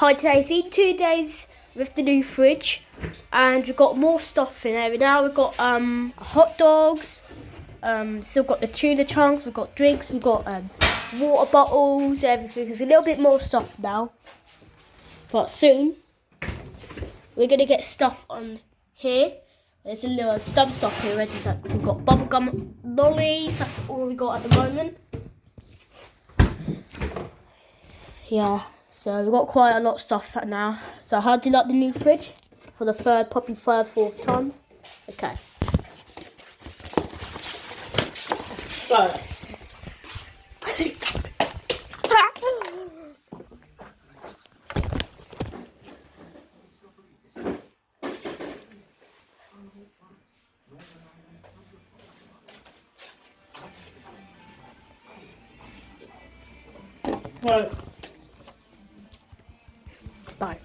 Hi, today it's been 2 days with the new fridge, and we've got more stuff in there. Now we've got hot dogs, still got the tuna chunks, we've got drinks, we've got water bottles, everything. There's a little bit more stuff now, but soon we're gonna get stuff on here. There's a little stuff here ready. We've got bubblegum lollies, that's all we got at the moment. Yeah, so we've got quite a lot of stuff now. So how do you like the new fridge? For the probably third, fourth time. Okay. Go. Right. Bye.